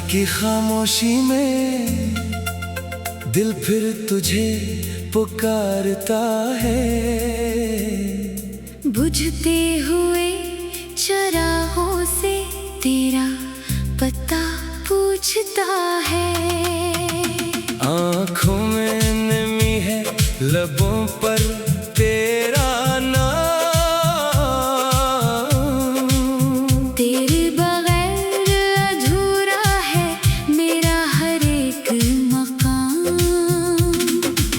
की खामोशी में दिल फिर तुझे पुकारता है। बुझते हुए चराहों से तेरा पता पूछता है। आँखों में नमी है, लबों पर तेरा नाम। तेरे बगैर अधूरा है मेरा हर एक मकाम।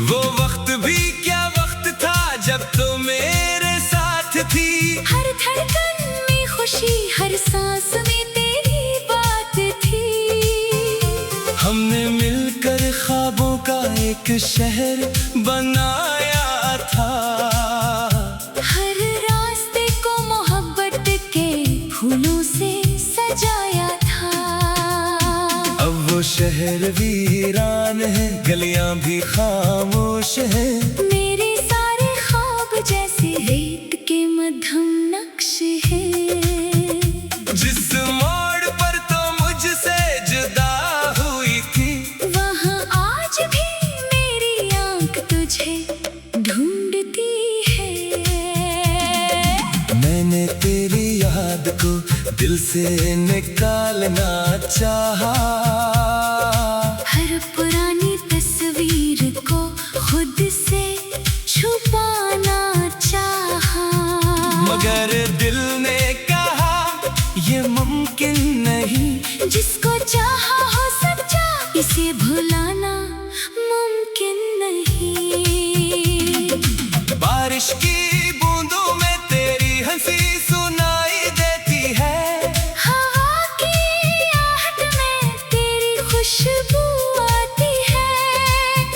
वो वक्त भी क्या वक्त था जब तो मेरे साथ थी। हर धड़कन में खुशी, हर सांस में तेरी बात थी। हमने मिलकर ख्वाबों का एक शहर बनाया था। हर रास्ते को मोहब्बत के फूलों से सजाया था। अब वो शहर वीरान है, गलियां भी खामोश है। मेरे सारे ख्वाब जैसे रेत के मध्यम नक्श है। जिस मोड़ पर तो मुझसे जुदा हुई थी, वहाँ आज भी मेरी आँख तुझे ढूंढती है। मैंने तेरी याद को दिल से निकालना चाहा। हर पुरानी तस्वीर को खुद से छुपाना चाहा। मगर दिल ने कहा ये मुमकिन नहीं। जिसको चाहा हो सच्चा, इसे भुलाना मुमकिन नहीं। बारिश की बूंदों में तेरी हंसी सुनाई देती है। हवा की आहट में तेरी खुशबू आती है।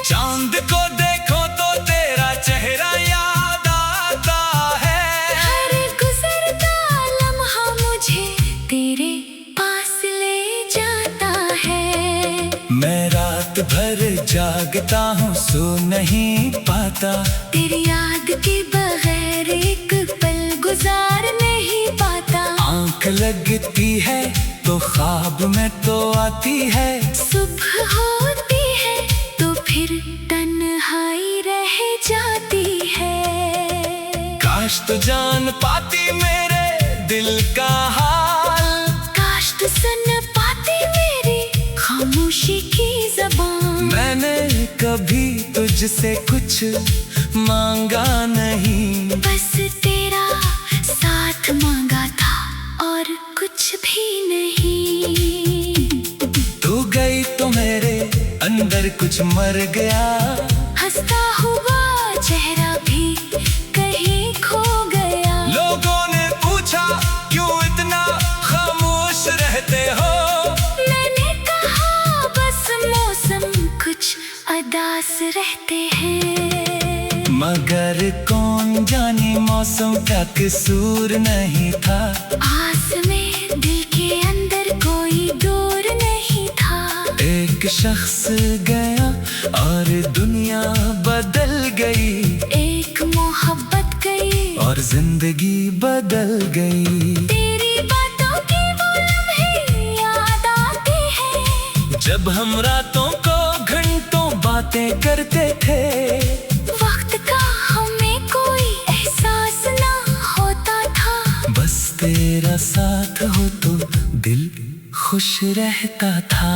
चांद को देखो तो तेरा चेहरा याद आता है। हर गुजरता लम्हा मुझे तेरे पास ले जाता है। मैं रात भर जागता हूँ, सो नहीं पाता। तेरी याद के बगैर एक पल गुजार नहीं पाता। आंख लगती है तो ख्वाब में तो आती है। सुबह होती है तो फिर तन्हाई रह जाती है। काश तो जान पाती मेरे दिल का हाल। काश तू सुन पाती मेरी खामोशी की ज़बान। मैंने कभी तुझसे कुछ मांगा नहीं, बस तेरा साथ मांगा था और कुछ भी नहीं। तू गई तो मेरे अंदर कुछ मर गया। हंसता हुआ चेहरा भी कहीं खो गया। लोगों ने पूछा क्यों इतना खामोश रहते हो। मैंने कहा बस मौसम कुछ अदास रहते हैं। मगर कौन जाने मौसम का कसूर नहीं था। आस में दिल के अंदर कोई दूर नहीं था। एक शख्स गया और दुनिया बदल गई। एक मोहब्बत गई और जिंदगी बदल गई। तेरी बातों की वो लम्हे याद आते हैं। जब हम रातों को घंटों बातें करते थे। वक्त का हमें कोई एहसास ना होता था। बस तेरा साथ हो तो दिल खुश रहता था।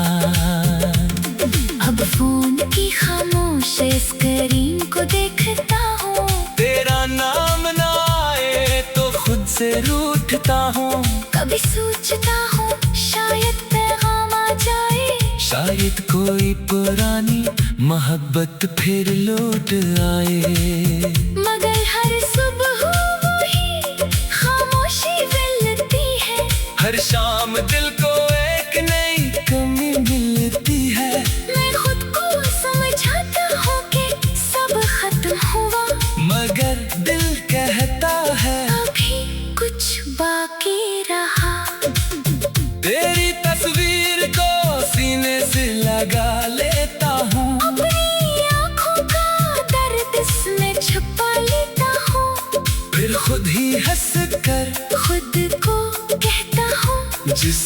अब फोन की खामोश स्क्रीन को देखता हूँ। तेरा नाम ना आए तो खुद से रूठता हूँ। कभी सोचता हूँ शायद पैगाम आ जाए। शायद कोई पुरानी मोहब्बत फिर लौट आए। मगर हर सुबह वही खामोशी मिलती है। हर शाम दिल को एक नई कमी मिलती है। मैं खुद को समझाता हूँ कि सब खत्म हुआ, मगर दिल कहता है अभी कुछ बाकी रहा। तेरी तस्वीर को सीने से लगा लेता हूँ। अपनी आँखों का दर्द इसमें छुपा लेता हूँ। फिर खुद ही हंस कर खुद को कहता हूँ जिस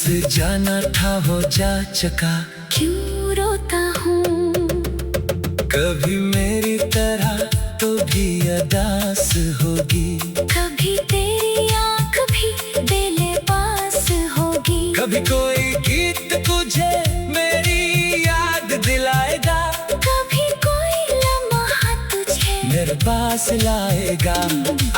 जाना था हो जा चका। क्यों रोता हूँ कभी मेरी तरह तो भी अदास होगी, कभी तेरी आँख भी बेलिबास होगी। कभी कोई गीत तुझे मेरी याद दिलाएगा, कभी कोई लम्हा तुझे मेरे पास लाएगा।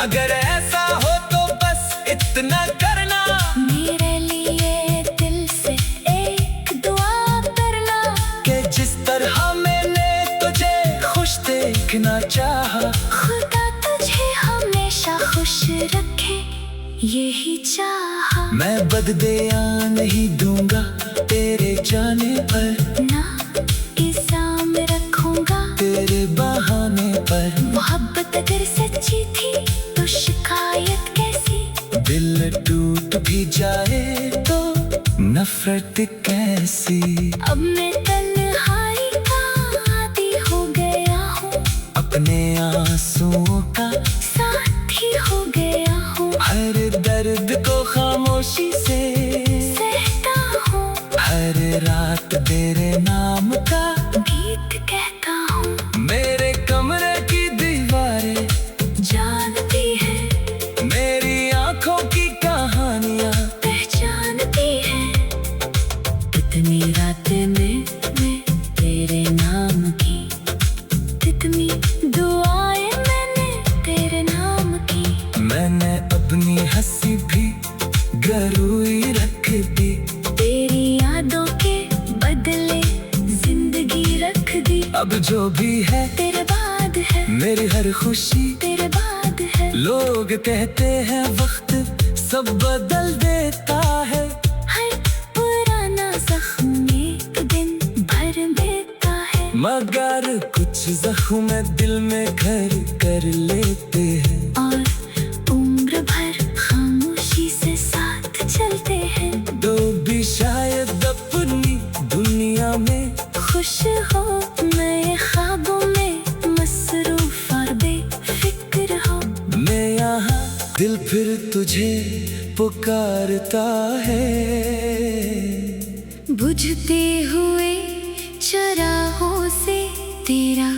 अगर ऐसा हो तो बस इतना करना, मेरे लिए दिल से एक दुआ करना। कि जिस तरह मैंने तुझे खुश देखना चाहा, खुदा तुझे हमेशा खुश रखे यही चाहा। मैं बददिया नहीं दूंगा तेरे जाने पर, ना इल्जाम रखूंगा तेरे बहाने पर। मोहब्बत अगर सच्ची थी तो शिकायत कैसी। दिल टूट भी जाए तो नफरत कैसी। अब मैं तन्हाई का आदी हो गया हूँ, अपने आंसुओं का साथी हो गया हूँ। हर दर्द को खामोशी से सहता हूँ, हर रात तेरे नाम का गीत कहता हूँ। मेरे कमरे की दीवारें जानती है मेरी आंखों की कहानियां, पहचानती है कितनी रातें में तेरे नाम की, कितनी दुआएं मैंने तेरे नाम की। मैंने अपनी हंसी भी गरुई रख दी, तेरी यादों के बदले जिंदगी रख दी। अब जो भी है तेरे बाद है, मेरी हर खुशी तेरे बाद है। लोग कहते हैं वक्त सब बदल देता है, हर पुराना जख्म एक दिन भर देता है। मगर कुछ जख्म दिल में घर कर लेते हैं, और उम्र भर खामोशी से साथ चलते हैं। तो भी शायद अपनी दुनिया में खुश हो नए ख्वाबों में मसरूफ और बेफिक्र हो। मैं यहाँ दिल फिर तुझे पुकारता है, बुझते हुए चराहों से तेरा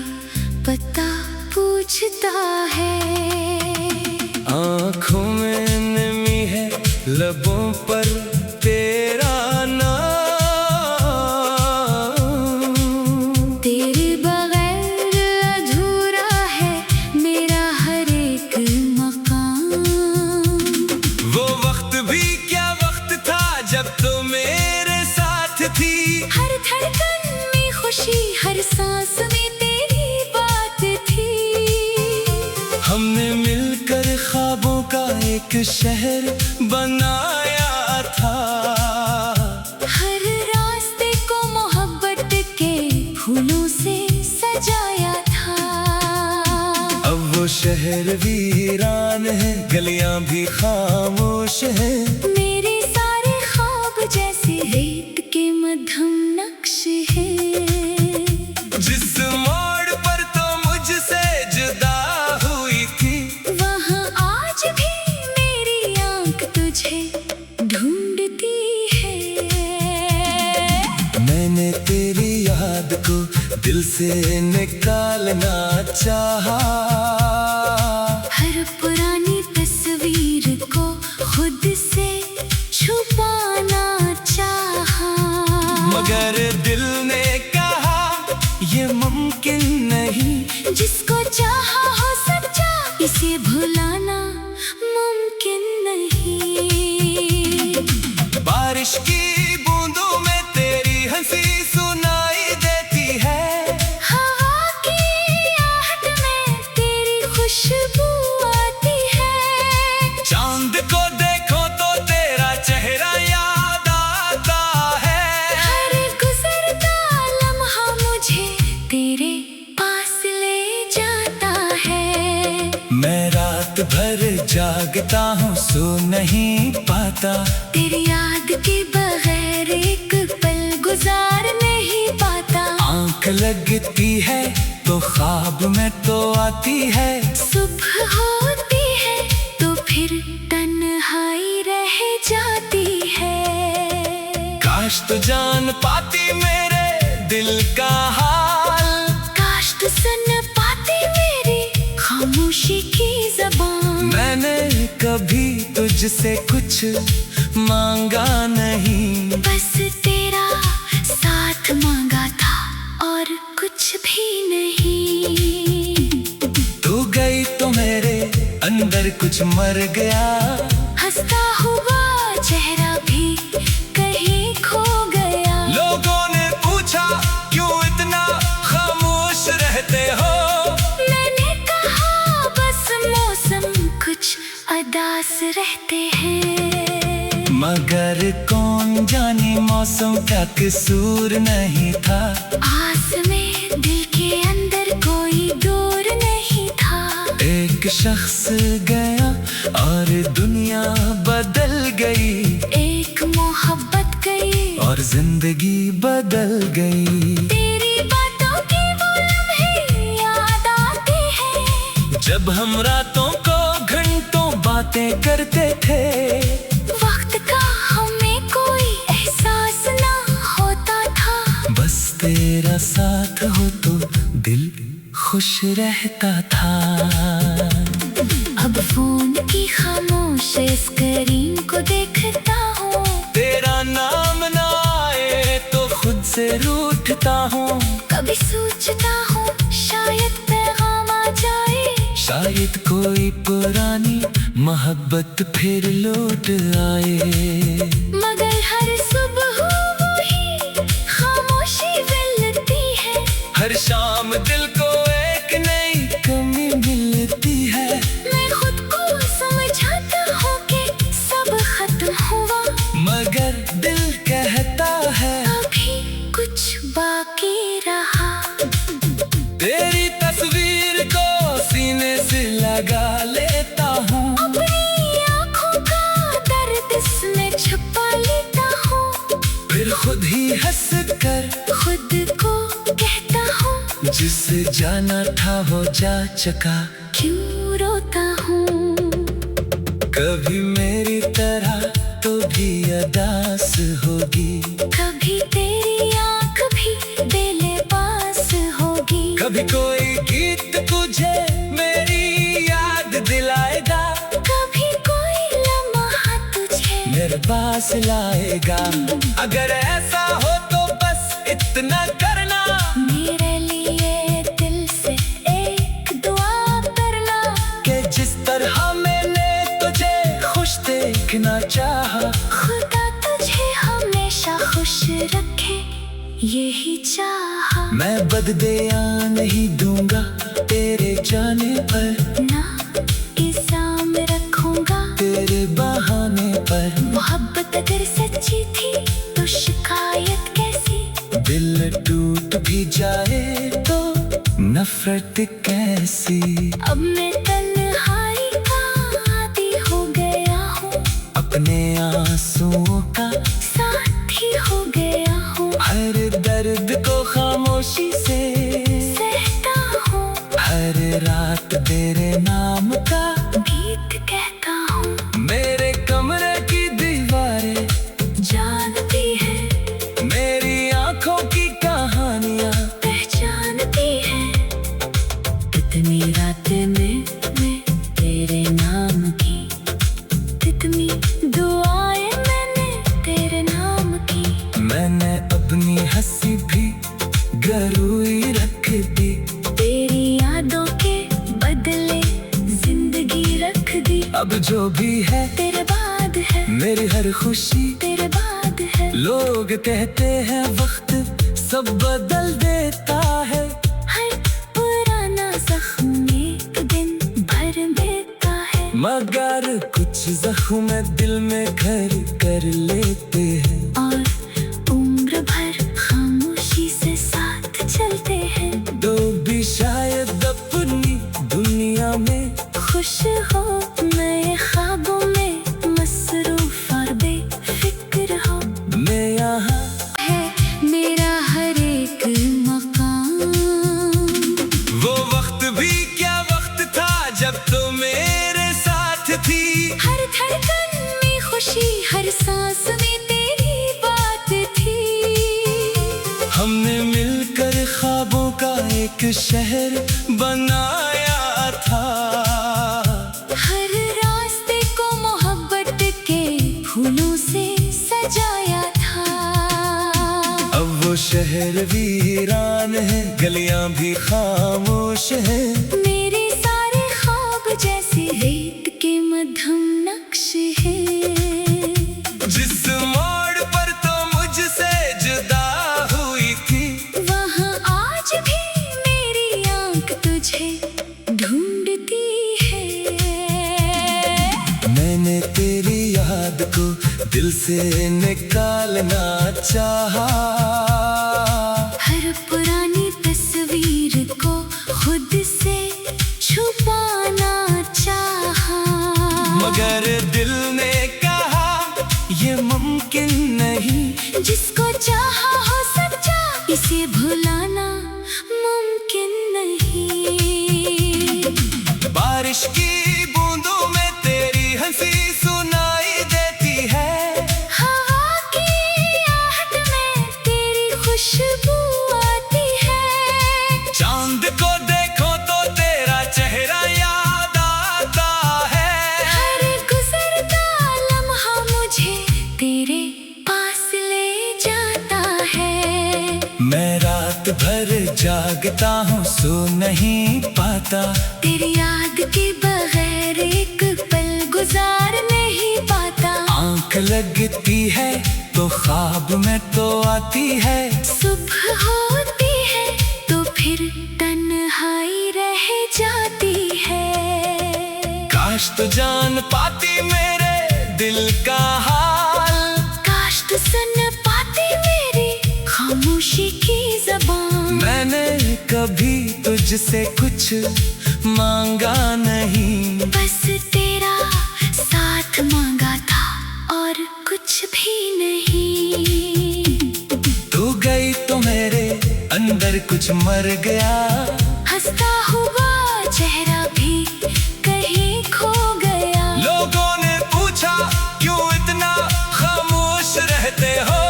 पता पूछता है। आँखों में नमी है लबों पर तेरा नाम, तेरे बगैर अधूरा है मेरा हर एक मकाम। वो वक्त भी क्या वक्त था जब तो मेरे साथ थी, हर धड़कन में खुशी, हर सांस में तेरी बात थी। हमने मिलकर ख्वाबों का एक शहर बनाया था, हर रास्ते को मोहब्बत के फूलों से सजाया था। अब वो शहर वीरान है, गलियां भी खामोश है। मेरे सारे ख्वाब जैसे रेत के मध्यम नक्श है। जिस मोड़ पर तो मुझसे जुदा हुई थी, वहाँ आज भी मेरी आँख तुझे ढूंढती है। मैंने तेरी याद को दिल से निकालना चाहा, हर पुरानी तस्वीर को खुद से छुपाना चाहा। मगर दिल ने कहा ये मुमकिन नहीं, जिसको चाहा हो सच्चा इसे भुलाना मुमकिन नहीं। बारिश की बूंदों में तेरी हंसी सुनाई देती है, हवा की आहट में तेरी खुशबू आती है। चांद को देखो तो तेरा चेहरा याद आता है। हर गुजरता लम्हा मुझे तेरे पास ले जाता है। मैं रात भर जागता हूँ सो नहीं पाता, तेरी याद के बगैर एक पल गुजार नहीं पाता। आँख लगती है तो ख्वाब में तो आती है, सुबह होती है तो फिर तन्हाई रह जाती है। काश तू जान पाती मेरे दिल का हाल, काश तू सुन पाती मेरी खामोशी की ज़बान। मैंने कभी तुझसे कुछ मांगा नहीं, बस तेरा साथ मांगा था और कुछ भी नहीं। तू गई तो मेरे अंदर कुछ मर गया, हंसता हुआ चेहरा भी कहीं खो गया। लोगों ने पूछा क्यों इतना खामोश रहते हो, मैंने कहा बस मौसम कुछ अदास रहते हैं। मगर कौन जाने मौसम का कसूर नहीं था, आस में दिल के अंदर कोई दूर नहीं था। एक शख्स गया और दुनिया बदल गई, एक मोहब्बत गई और जिंदगी बदल गई। तेरी बातों के वो लम्हे याद आते हैं, जब हम रातों को घंटों बातें करते थे, वक्त का हमें कोई एहसास ना होता था। बस तेरा साथ हो तो दिल खुश रहता था। अब फोन की खामोश स्क्रीन को देखता हूँ, तेरा नाम ना आए तो खुद से रूठता हूँ। कभी सोचता हूँ शायद पैगाम आ जाए, शायद कोई पुरानी मोहब्बत फिर लौट आए। मगर हर सुबह वही खामोशी मिलती है। हर शाम दिल को एक नई कमी मिलती है। मैं खुद को समझाता हूँ कि सब खत्म हुआ, मगर दिल कहता है अभी कुछ बाकी रहा। तेरी तस्वीर को सीने से लगा लेता हूँ, अपनी आँखों का दर्द इसमें छुपा लेता हूँ। फिर खुद ही हंस कर खुद को कहता हूँ, जिसे जाना था वो जा चुका। क्यों रोता हूँ। कभी मेरी तरह तो भी अदास होगी, कभी तेरी आँख भी बेलिबास होगी। कभी कोई गीत तुझे मेरी याद दिलाएगा, कभी कोई लम्हा तुझे मेरे पास लाएगा। अगर ऐसा हो तो बस इतना करना, मेरे लिए दिल से एक दुआ करना। कि जिस तरह मैंने तुझे खुश देखना चाहा, खुदा तुझे हमेशा खुश रखे यही चाहा। मैं बददिया नहीं दूंगा तेरे जाने पर, ना इल्जाम रखूंगा तेरे बहाने पर। मोहब्बत अगर सच्ची थी तो शिकायत कैसी। दिल टूट भी जाए तो नफरत कैसी। अब मैं तन्हाई का आदी हो गया हूँ, अपने आंसुओं का साथी हो गया हूँ। हर दर्द को खामोशी से सहता हूँ, हर रात तेरे नाम का गीत कहता हूँ। मेरे कमरे की दीवारें जानती है मेरी आंखों की कहानियां, पहचानती है। कितनी रातें में मैं तेरे नाम की, कितनी दुआएं मैंने तेरे नाम की। मैंने अपनी हंसी भी गरुई रख दी, तेरी यादों के बदले जिंदगी रख दी। अब जो भी है तेरे बाद है, मेरी हर खुशी तेरे बाद है। लोग कहते हैं वक्त सब बदल देता है, हर पुराना जख्म एक दिन भर देता है। मगर कुछ जख्म दिल में घर कर लेते हैं, और उम्र भर खामोशी से साथ चलते हैं। तो भी शायद अपनी दुनिया में खुश हो नए ख्वाबों में मसरूफ और बेफिक्र हो। मैं यहाँ है मेरा हर एक मकाम। वो वक्त भी क्या वक्त था जब तो मेरे साथ थी। हर धड़कन में खुशी, हर सांस में तेरी बात थी। शहर बनाया था। हर रास्ते को मोहब्बत के फूलों से सजाया था। अब वो शहर वीरान है, गलियां भी खामोश है। मेरे सारे ख्वाब जैसे रेत के मध्यम नक्श है। जिस मोड़ पर तो मुझसे जुदा हुई थी, वहाँ आज भी मेरी आंख तुझे ढूंढती है। मैंने तेरी याद को दिल से निकालना चाहा। हर पुरानी तस्वीर को खुद से छुपाना चाहा। मगर दिल ने कहा ये मुमकिन नहीं। जिसको चाहा हो सच्चा, इसे भुलाना मुमकिन नहीं। बारिश की बूंदों में तेरी हंसी सुनाई देती है। हवा की आहट में तेरी खुशबू आती है। चांद को देखो तो तेरा चेहरा याद आता है। हर गुजरता लम्हा मुझे तेरे पास ले जाता है। मैं रात भर जागता हूँ, सो नहीं पाता। तेरी याद के बगैर एक पल गुजार नहीं पाता। आंख लगती है तो ख्वाब में तो आती है। सुबह होती है तो फिर तन्हाई रह जाती है। काश तो जान पाती मेरे दिल का हाल। काश तू सुन पाती मेरी खामोशी की ज़बान। मैंने कभी तुझसे कुछ मांगा नहीं, बस तेरा साथ मांगा था और कुछ भी नहीं। तू गई तो मेरे अंदर कुछ मर गया। हंसता हुआ चेहरा भी कहीं खो गया। लोगों ने पूछा क्यों इतना खामोश रहते हो।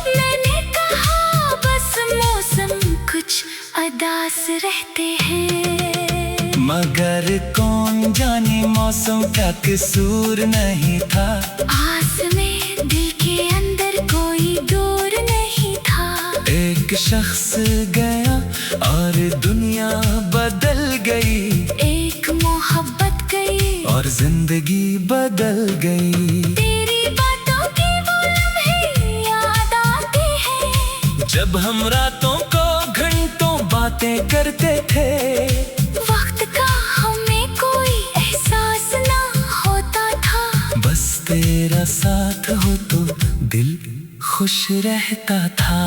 मैंने कहा बस मौसम कुछ अदास रहते हैं। मगर कौन जाने मौसम का कसूर नहीं था। आस में दिल के अंदर कोई दूर नहीं था। एक शख्स गया और दुनिया बदल गई। एक मोहब्बत गई और जिंदगी बदल गई। तेरी बातों की वो लम्हे याद आते हैं। जब हम रातों को घंटों बातें करते थे। वक्त का हमें कोई एहसास ना होता था। बस तेरा साथ हो तो दिल खुश रहता था।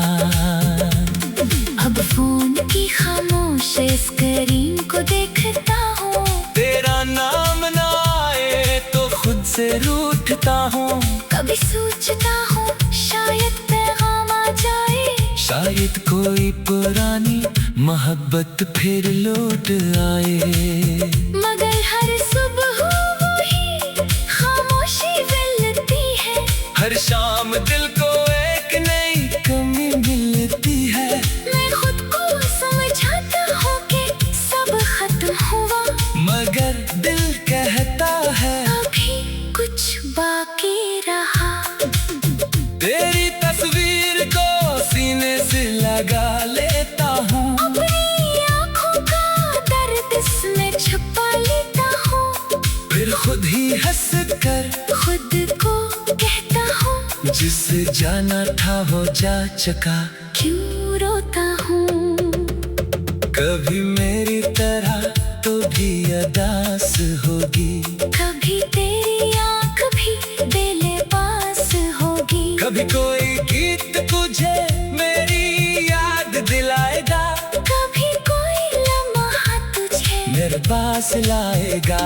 अब फोन की खामोश स्क्रीन को देखता हूँ। तेरा नाम ना आए तो खुद से रूठता हूँ। कभी सोचता हूँ शायद पैगाम आ जाए। शायद कोई पुरानी मोहब्बत फिर लौट आए। मगर हर सुबह वही खामोशी मिलती है। हर शाम दिल को एक नई कमी मिलती है। मैं खुद को समझाता हूँ कि सब खत्म हुआ, मगर दिल कहता है अभी कुछ बाकी रहा। तेरी तस्वीर को सीने से लगा लेता हूँ। अपनी आँखों का दर्द इसमें छुपा लेता हूँ। फिर खुद ही हंस कर खुद को कहता हूँ जिसे जाना था वो जा चुका। क्यों रोता हूँ। कभी मेरी तरह तो भी अदास होगी। कभी तेरी आँख भी बेलिबास होगी। कभी कोई गीत तुझे मेरी याद दिलाएगा। कभी कोई लम्हा तुझे मेरे पास लाएगा।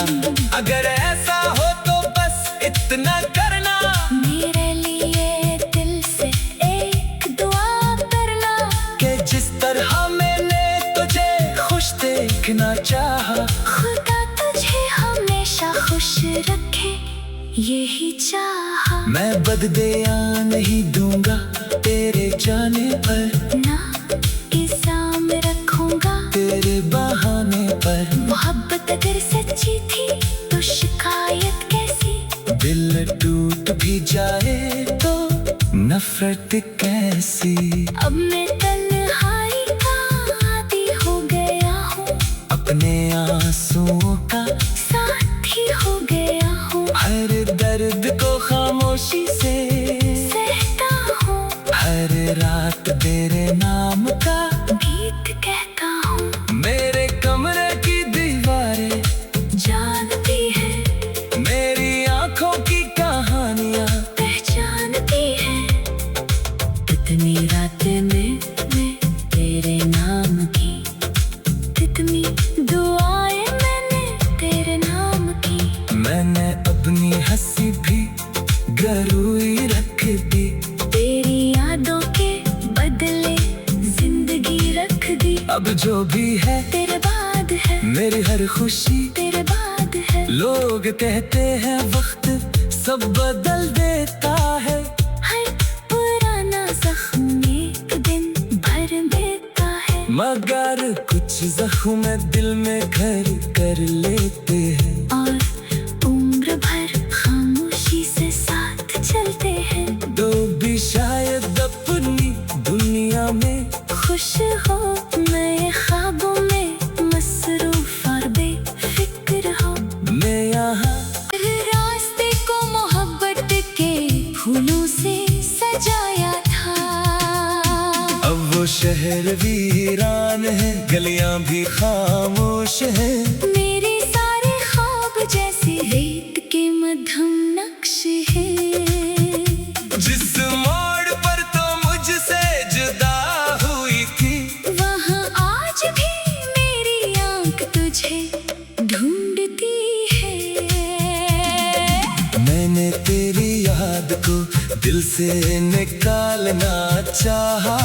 अगर ऐसा हो तो बस इतना करना, मेरे लिए दिल से एक दुआ करना। कि जिस तरह मैंने तुझे खुश देखना चाहा। खुदा तुझे हमेशा खुश रखे यही चाहा। मैं बददिया नहीं दूंगा तेरे जाने पर। ना इल्जाम रखूंगा तेरे मोहब्बत कैसी। अब मैं तन्हाई का आदी हो गया हूँ, अपने आंसुओं का साथी हो गया हूँ। हर दर्द को खामोशी से सहता हूँ, हर रात तेरे नाम का गीत कहता हूँ। मेरे कमरे की दीवारें जानती है, मेरी आंखों की कहानियां पहचानती है। कितनी रातें में मैं तेरे नाम की, कितनी दुआएं मैंने तेरे नाम की। मैंने अपनी हंसी भी गरुई रख दी, तेरी यादों के बदले जिंदगी रख दी। अब जो भी है तेरे बाद है, मेरी हर खुशी तेरे बाद है। लोग कहते हैं वक्त सब बदल देता है, हर पुराना जख्म एक दिन भर देता है। मगर कुछ जख्म दिल में घर कर लेते हैं, और उम्र भर खामोशी से साथ चलते हैं। तो भी शायद अपनी दुनिया में खुश हो, नए ख्वाबों में मसरूफ और बेफिक्र हो। मैं यहाँ हर रास्ते को मोहब्बत के फूलों से सजाया था। अब वो शहर वीरान है, गलियां भी खामोश हैं। मेरे सारे ख्वाब जैसे रेत के मध्यम नक्श है। जिस मोड़ पर तो मुझसे जुदा हुई थी, वहाँ आज भी मेरी आंख तुझे ढूंढती है। मैंने तेरी याद को दिल से निकालना चाहा,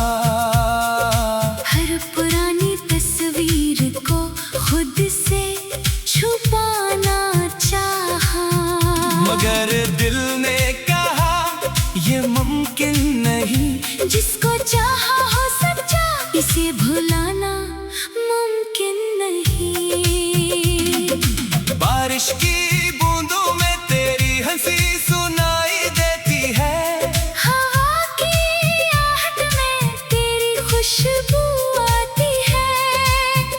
हर पुरानी तस्वीर को खुद से छुपाना चाहा। मगर दिल ने कहा ये मुमकिन नहीं। जिसको चाहा हो सच्चा, इसे भुलाना मुमकिन नहीं। बारिश की बूंदों में तेरी हंसी सुनाई देती है, हवा की आहट में तेरी खुशबू आती है।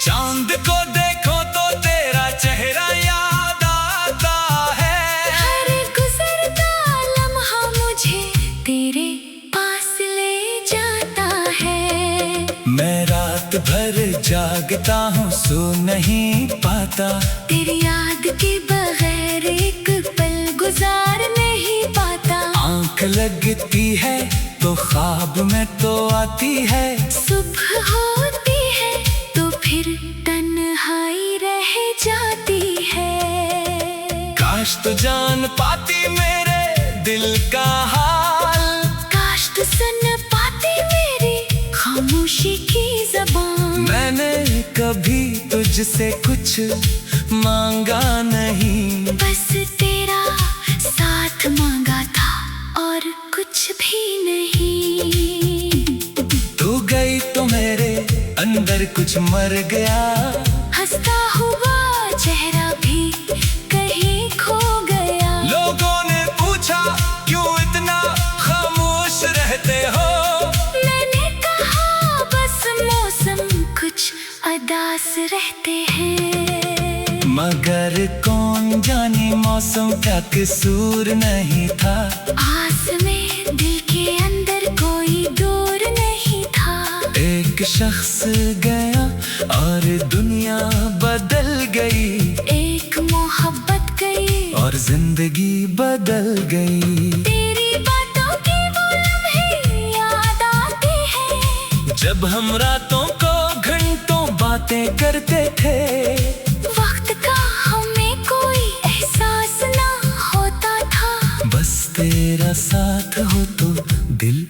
चांद को देखो तो तेरा चेहरा याद आता है। हर गुजरता लम्हा मुझे तेरे पास ले जाता है। मैं रात भर जागता हूँ, सो नहीं पाता। तेरी याद के बगैर एक पल गुजार नहीं पाता। आंख लगती है तो ख्वाब में तो आती है, सुबह होती है तो फिर तन्हाई रह जाती है। काश तो जान पाती मेरे दिल का हाल, काश तू सुन पाती मेरी खामोशी की ज़बान। मैंने कभी तुझसे कुछ मांगा नहीं, बस तेरा साथ मांगा था और कुछ भी नहीं। तू गई तो मेरे अंदर कुछ मर गया, हंसता हुआ चेहरा भी कहीं खो गया। लोगों ने पूछा क्यों इतना खामोश रहते हो, मैंने कहा बस मौसम कुछ अदास रहते हैं। मगर कौन जाने मौसम का कसूर नहीं था। आस में दिल के अंदर कोई दूर नहीं था। एक शख्स गया और दुनिया बदल गई, एक मोहब्बत गई और जिंदगी बदल गई। तेरी बातों की वो लम्हे याद आते हैं, जब हम रातों को घंटों बातें करते थे, वक्त का हमें कोई एहसास ना होता था। बस तेरा साथ हो तो दिल